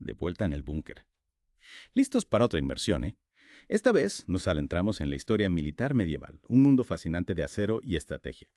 de vuelta en el búnker. Listos para otra inmersión, ¿eh? Esta vez nos adentramos en la historia militar medieval, un mundo fascinante de acero y estrategia.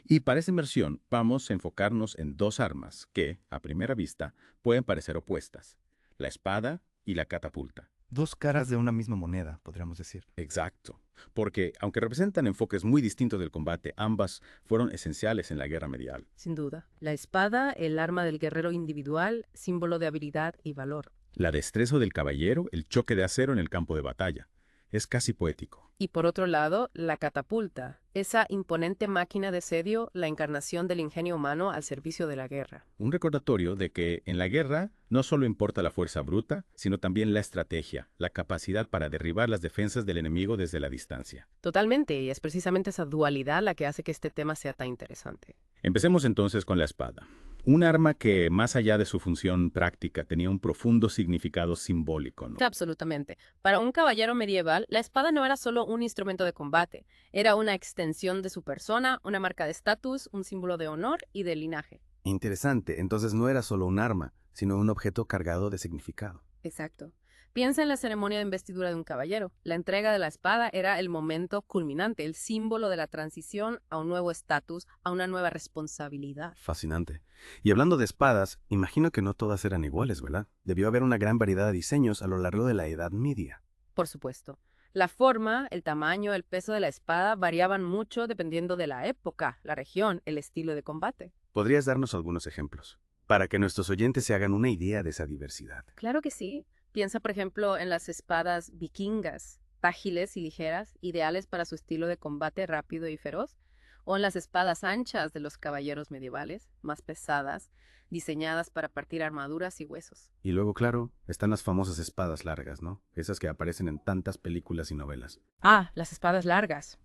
Y para esa inmersión vamos a enfocarnos en dos armas que, a primera vista, pueden parecer opuestas: la espada y la catapulta. Dos caras de una misma moneda, podríamos decir. Exacto, porque aunque representan enfoques muy distintos del combate, ambas fueron esenciales en la guerra medieval. Sin duda. La espada, el arma del guerrero individual, símbolo de habilidad y valor. La destreza del caballero, el choque de acero en el campo de batalla. Es casi poético. Y por otro lado, la catapulta, esa imponente máquina de asedio, la encarnación del ingenio humano al servicio de la guerra. Un recordatorio de que en la guerra no solo importa la fuerza bruta, sino también la estrategia, la capacidad para derribar las defensas del enemigo desde la distancia. Totalmente, y es precisamente esa dualidad la que hace que este tema sea tan interesante. Empecemos entonces con la espada. Un arma que, más allá de su función práctica, tenía un profundo significado simbólico, ¿no? Absolutamente. Para un caballero medieval, la espada no era solo un instrumento de combate, era una extensión de su persona, una marca de estatus, un símbolo de honor y de linaje. Interesante, entonces no era solo un arma, sino un objeto cargado de significado. Exacto. Piensa en la ceremonia de investidura de un caballero. La entrega de la espada era el momento culminante, el símbolo de la transición a un nuevo estatus, a una nueva responsabilidad. Fascinante. Y hablando de espadas, imagino que no todas eran iguales, ¿verdad? Debió haber una gran variedad de diseños a lo largo de la Edad Media. Por supuesto. La forma, el tamaño, el peso de la espada variaban mucho dependiendo de la época, la región, el estilo de combate. ¿Podrías darnos algunos ejemplos? Para que nuestros oyentes se hagan una idea de esa diversidad. Claro que sí. Piensa, por ejemplo, en las espadas vikingas, ágiles y ligeras, ideales para su estilo de combate rápido y feroz, o en las espadas anchas de los caballeros medievales, más pesadas, diseñadas para partir armaduras y huesos. Y luego, claro, están las famosas espadas largas, ¿no? Esas que aparecen en tantas películas y novelas. Ah, las espadas largas.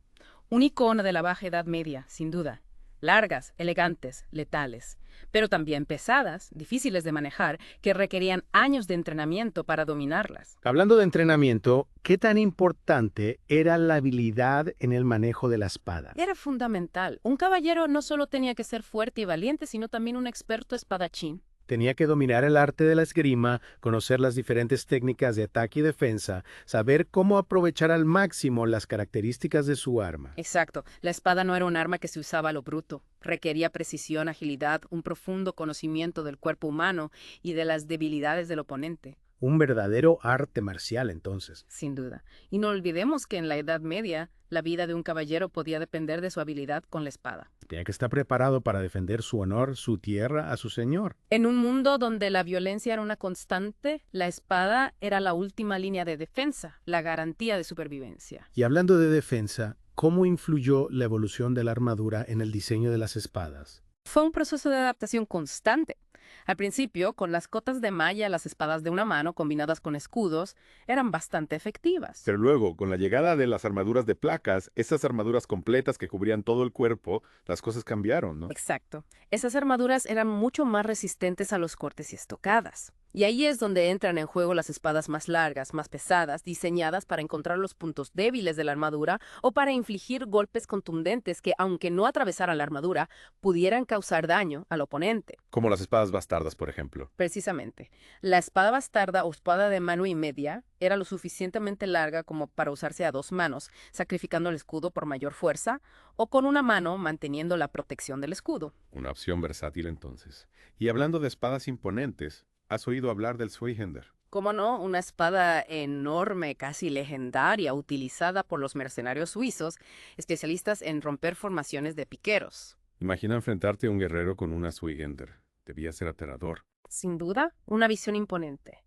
Un icono de la Baja Edad Media, sin duda. Largas, elegantes, letales, pero también pesadas, difíciles de manejar, que requerían años de entrenamiento para dominarlas. Hablando de entrenamiento, ¿qué tan importante era la habilidad en el manejo de la espada? Era fundamental. Un caballero no solo tenía que ser fuerte y valiente, sino también un experto espadachín. Tenía que dominar el arte de la esgrima, conocer las diferentes técnicas de ataque y defensa, saber cómo aprovechar al máximo las características de su arma. Exacto. La espada no era un arma que se usaba a lo bruto. Requería precisión, agilidad, un profundo conocimiento del cuerpo humano y de las debilidades del oponente. Un verdadero arte marcial, entonces. Sin duda. Y no olvidemos que en la Edad Media, la vida de un caballero podía depender de su habilidad con la espada. Tenía que estar preparado para defender su honor, su tierra, a su señor. En un mundo donde la violencia era una constante, la espada era la última línea de defensa, la garantía de supervivencia. Y hablando de defensa, ¿cómo influyó la evolución de la armadura en el diseño de las espadas? Fue un proceso de adaptación constante. Al principio, con las cotas de malla, las espadas de una mano combinadas con escudos eran bastante efectivas. Pero luego, con la llegada de las armaduras de placas, esas armaduras completas que cubrían todo el cuerpo, las cosas cambiaron, ¿no? Exacto. Esas armaduras eran mucho más resistentes a los cortes y estocadas. Y ahí es donde entran en juego las espadas más largas, más pesadas, diseñadas para encontrar los puntos débiles de la armadura o para infligir golpes contundentes que, aunque no atravesaran la armadura, pudieran causar daño al oponente. Como las espadas bastardas, por ejemplo. Precisamente. La espada bastarda o espada de mano y media era lo suficientemente larga como para usarse a dos manos, sacrificando el escudo por mayor fuerza, o con una mano manteniendo la protección del escudo. Una opción versátil entonces. Y hablando de espadas imponentes, ¿has oído hablar del Zweihänder? ¿Cómo no? Una espada enorme, casi legendaria, utilizada por los mercenarios suizos, especialistas en romper formaciones de piqueros. Imagina enfrentarte a un guerrero con una Zweihänder. Debía ser aterrador. Sin duda, una visión imponente.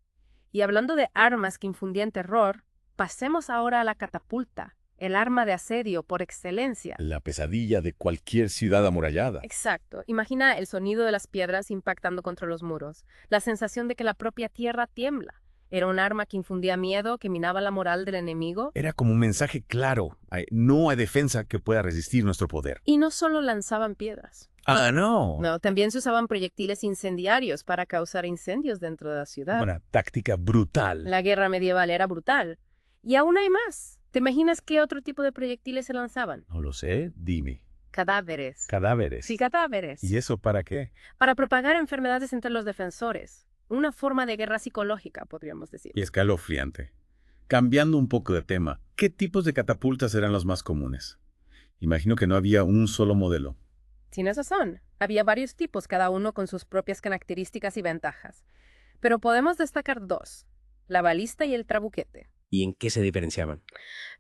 Y hablando de armas que infundían terror, pasemos ahora a la catapulta, el arma de asedio por excelencia. La pesadilla de cualquier ciudad amurallada. Exacto. Imagina el sonido de las piedras impactando contra los muros, la sensación de que la propia tierra tiembla. Era un arma que infundía miedo, que minaba la moral del enemigo. Era como un mensaje claro. No hay defensa que pueda resistir nuestro poder. Y no solo lanzaban piedras. Ah, no. No, también se usaban proyectiles incendiarios para causar incendios dentro de la ciudad. Una táctica brutal. La guerra medieval era brutal. Y aún hay más. ¿Te imaginas qué otro tipo de proyectiles se lanzaban? No lo sé, dime. Cadáveres. Cadáveres. Sí, cadáveres. ¿Y eso para qué? Para propagar enfermedades entre los defensores. Una forma de guerra psicológica, podríamos decir. Y escalofriante. Cambiando un poco de tema, ¿qué tipos de catapultas eran los más comunes? Imagino que no había un solo modelo. Tienes razón. Había varios tipos, cada uno con sus propias características y ventajas. Pero podemos destacar dos: la balista y el trabuquete. ¿Y en qué se diferenciaban?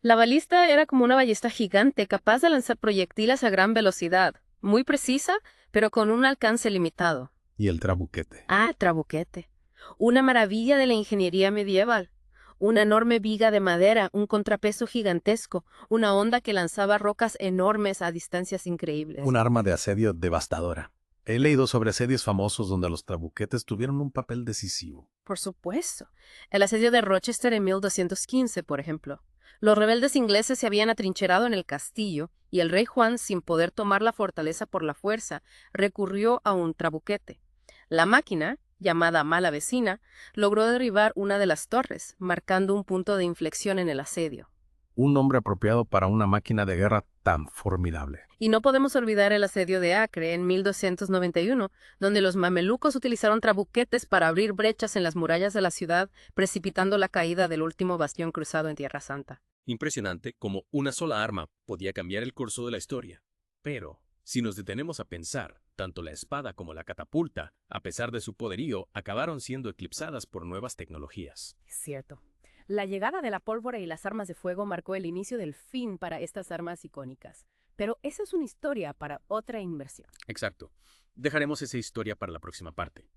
La balista era como una ballesta gigante capaz de lanzar proyectiles a gran velocidad, muy precisa, pero con un alcance limitado. Y el trabuquete. Ah, trabuquete. Una maravilla de la ingeniería medieval. Una enorme viga de madera, un contrapeso gigantesco, una honda que lanzaba rocas enormes a distancias increíbles. Un arma de asedio devastadora. He leído sobre asedios famosos donde los trabuquetes tuvieron un papel decisivo. Por supuesto. El asedio de Rochester en 1215, por ejemplo. Los rebeldes ingleses se habían atrincherado en el castillo y el rey Juan, sin poder tomar la fortaleza por la fuerza, recurrió a un trabuquete. La máquina, llamada Mala Vecina, logró derribar una de las torres, marcando un punto de inflexión en el asedio. Un nombre apropiado para una máquina de guerra tan formidable. Y no podemos olvidar el asedio de Acre en 1291, donde los mamelucos utilizaron trabuquetes para abrir brechas en las murallas de la ciudad, precipitando la caída del último bastión cruzado en Tierra Santa. Impresionante cómo una sola arma podía cambiar el curso de la historia. Pero, si nos detenemos a pensar, tanto la espada como la catapulta, a pesar de su poderío, acabaron siendo eclipsadas por nuevas tecnologías. Es cierto. La llegada de la pólvora y las armas de fuego marcó el inicio del fin para estas armas icónicas. Pero esa es una historia para otra inversión. Exacto. Dejaremos esa historia para la próxima parte.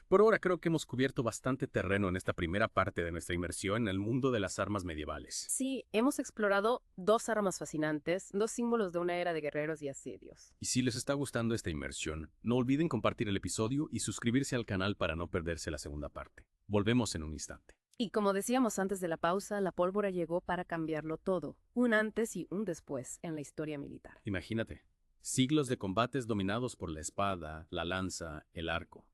Por ahora creo que hemos cubierto bastante terreno en esta primera parte de nuestra inmersión en el mundo de las armas medievales. Sí, hemos explorado dos armas fascinantes, dos símbolos de una era de guerreros y asedios. Y si les está gustando esta inmersión, no olviden compartir el episodio y suscribirse al canal para no perderse la segunda parte. Volvemos en un instante. Y como decíamos antes de la pausa, la pólvora llegó para cambiarlo todo, un antes y un después en la historia militar. Imagínate, siglos de combates dominados por la espada, la lanza, el arco.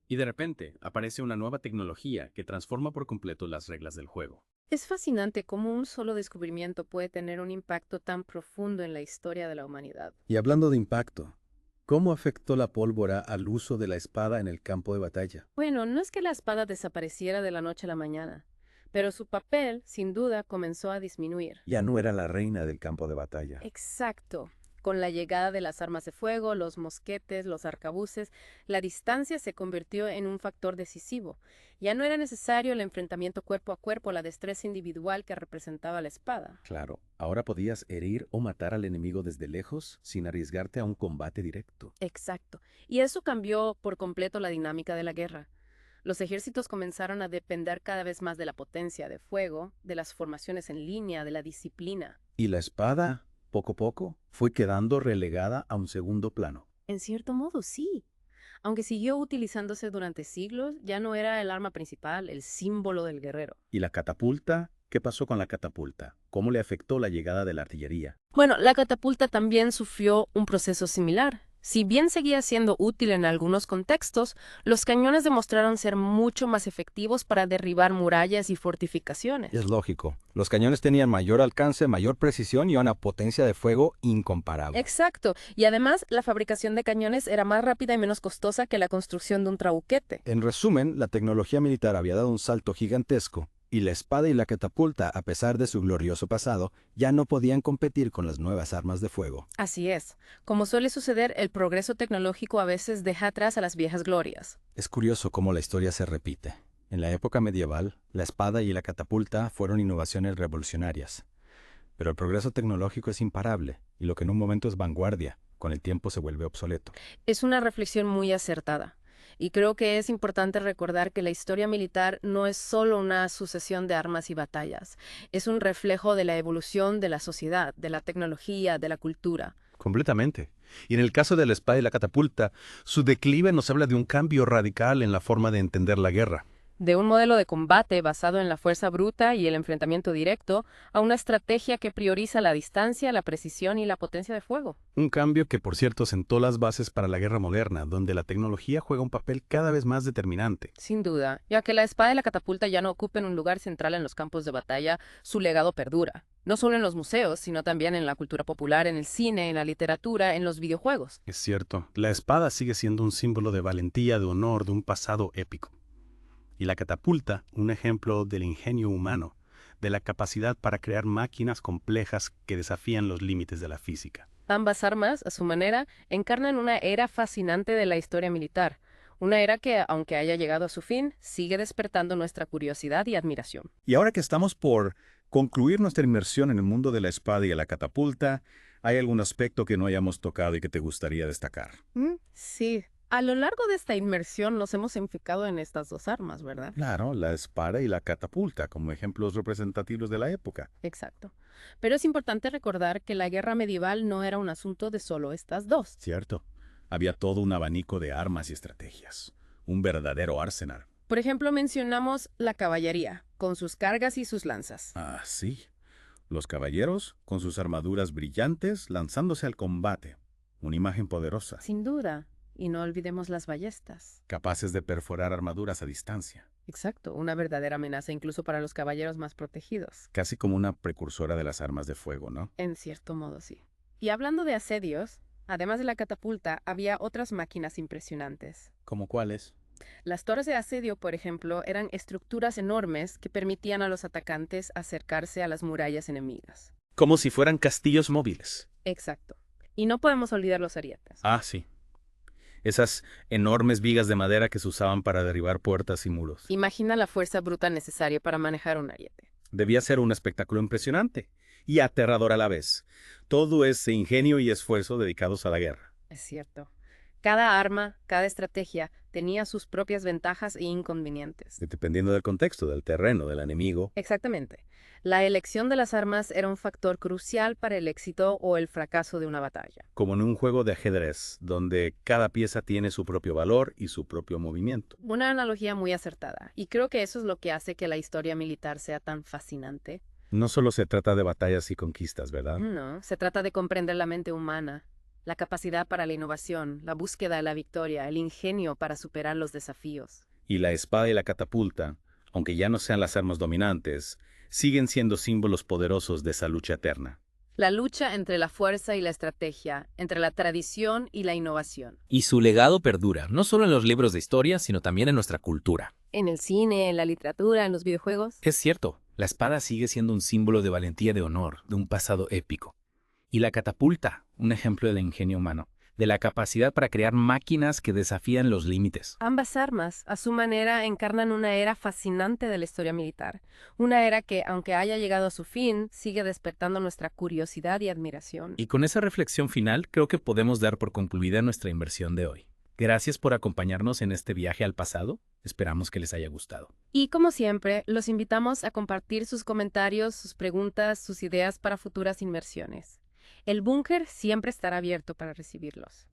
Y de repente aparece una nueva tecnología que transforma por completo las reglas del juego. Es fascinante cómo un solo descubrimiento puede tener un impacto tan profundo en la historia de la humanidad. Y hablando de impacto, ¿cómo afectó la pólvora al uso de la espada en el campo de batalla? Bueno, no es que la espada desapareciera de la noche a la mañana, pero su papel, sin duda, comenzó a disminuir. Ya no era la reina del campo de batalla. Exacto. Con la llegada de las armas de fuego, los mosquetes, los arcabuces, la distancia se convirtió en un factor decisivo. Ya no era necesario el enfrentamiento cuerpo a cuerpo, la destreza individual que representaba la espada. Claro, ahora podías herir o matar al enemigo desde lejos sin arriesgarte a un combate directo. Exacto. Y eso cambió por completo la dinámica de la guerra. Los ejércitos comenzaron a depender cada vez más de la potencia de fuego, de las formaciones en línea, de la disciplina. Y la espada, poco a poco, fue quedando relegada a un segundo plano. En cierto modo, sí. Aunque siguió utilizándose durante siglos, ya no era el arma principal, el símbolo del guerrero. ¿Y la catapulta? ¿Qué pasó con la catapulta? ¿Cómo le afectó la llegada de la artillería? Bueno, la catapulta también sufrió un proceso similar. Si bien seguía siendo útil en algunos contextos, los cañones demostraron ser mucho más efectivos para derribar murallas y fortificaciones. Es lógico. Los cañones tenían mayor alcance, mayor precisión y una potencia de fuego incomparable. Exacto. Y además, la fabricación de cañones era más rápida y menos costosa que la construcción de un trabuquete. En resumen, la tecnología militar había dado un salto gigantesco, y la espada y la catapulta, a pesar de su glorioso pasado, ya no podían competir con las nuevas armas de fuego. Así es. Como suele suceder, el progreso tecnológico a veces deja atrás a las viejas glorias. Es curioso cómo la historia se repite. En la época medieval, la espada y la catapulta fueron innovaciones revolucionarias. Pero el progreso tecnológico es imparable, y lo que en un momento es vanguardia, con el tiempo se vuelve obsoleto. Es una reflexión muy acertada. Y creo que es importante recordar que la historia militar no es solo una sucesión de armas y batallas. Es un reflejo de la evolución de la sociedad, de la tecnología, de la cultura. Completamente. Y en el caso de la espada y la catapulta, su declive nos habla de un cambio radical en la forma de entender la guerra. De un modelo de combate basado en la fuerza bruta y el enfrentamiento directo a una estrategia que prioriza la distancia, la precisión y la potencia de fuego. Un cambio que, por cierto, sentó las bases para la guerra moderna, donde la tecnología juega un papel cada vez más determinante. Sin duda, ya que la espada y la catapulta ya no ocupen un lugar central en los campos de batalla, su legado perdura. No solo en los museos, sino también en la cultura popular, en el cine, en la literatura, en los videojuegos. Es cierto, la espada sigue siendo un símbolo de valentía, de honor, de un pasado épico. Y la catapulta, un ejemplo del ingenio humano, de la capacidad para crear máquinas complejas que desafían los límites de la física. Ambas armas, a su manera, encarnan una era fascinante de la historia militar. Una era que, aunque haya llegado a su fin, sigue despertando nuestra curiosidad y admiración. Y ahora que estamos por concluir nuestra inmersión en el mundo de la espada y la catapulta, ¿hay algún aspecto que no hayamos tocado y que te gustaría destacar? Sí. A lo largo de esta inmersión nos hemos enfocado en estas dos armas, ¿verdad? Claro, la espada y la catapulta como ejemplos representativos de la época. Exacto. Pero es importante recordar que la guerra medieval no era un asunto de solo estas dos. Cierto, había todo un abanico de armas y estrategias, un verdadero arsenal. Por ejemplo, mencionamos la caballería, con sus cargas y sus lanzas. Ah, sí. Los caballeros, con sus armaduras brillantes, lanzándose al combate. Una imagen poderosa, Sin duda. Y no olvidemos las ballestas. capaces de perforar armaduras a distancia, Exacto, una verdadera amenaza incluso para los caballeros más protegidos. casi como una precursora de las armas de fuego, ¿no? En cierto modo, sí. Y hablando de asedios, además de la catapulta, había otras máquinas impresionantes. ¿Cómo cuáles? Las torres de asedio, por ejemplo, eran estructuras enormes que permitían a los atacantes acercarse a las murallas enemigas. Como si fueran castillos móviles. Exacto. Y no podemos olvidar los arietes. Ah, sí. Esas enormes vigas de madera que se usaban para derribar puertas y muros. Imagina la fuerza bruta necesaria para manejar un ariete. Debía ser un espectáculo impresionante y aterrador a la vez. Todo ese ingenio y esfuerzo dedicados a la guerra. Es cierto. Cada arma, cada estrategia, tenía sus propias ventajas e inconvenientes. Dependiendo del contexto, del terreno, del enemigo. Exactamente. La elección de las armas era un factor crucial para el éxito o el fracaso de una batalla. Como en un juego de ajedrez, donde cada pieza tiene su propio valor y su propio movimiento. Una analogía muy acertada, y creo que eso es lo que hace que la historia militar sea tan fascinante. No solo se trata de batallas y conquistas, ¿verdad? No, se trata de comprender la mente humana, la capacidad para la innovación, la búsqueda de la victoria, el ingenio para superar los desafíos. Y la espada y la catapulta, aunque ya no sean las armas dominantes, siguen siendo símbolos poderosos de esa lucha eterna. La lucha entre la fuerza y la estrategia, entre la tradición y la innovación. Y su legado perdura, no solo en los libros de historia, sino también en nuestra cultura. En el cine, en la literatura, en los videojuegos. Es cierto, la espada sigue siendo un símbolo de valentía, de honor, de un pasado épico. Y la catapulta, un ejemplo del ingenio humano, de la capacidad para crear máquinas que desafían los límites. Ambas armas, a su manera, encarnan una era fascinante de la historia militar. Una era que, aunque haya llegado a su fin, sigue despertando nuestra curiosidad y admiración. Y con esa reflexión final, creo que podemos dar por concluida nuestra inversión de hoy. Gracias por acompañarnos en este viaje al pasado. Esperamos que les haya gustado. Y como siempre, los invitamos a compartir sus comentarios, sus preguntas, sus ideas para futuras inmersiones. El búnker siempre estará abierto para recibirlos.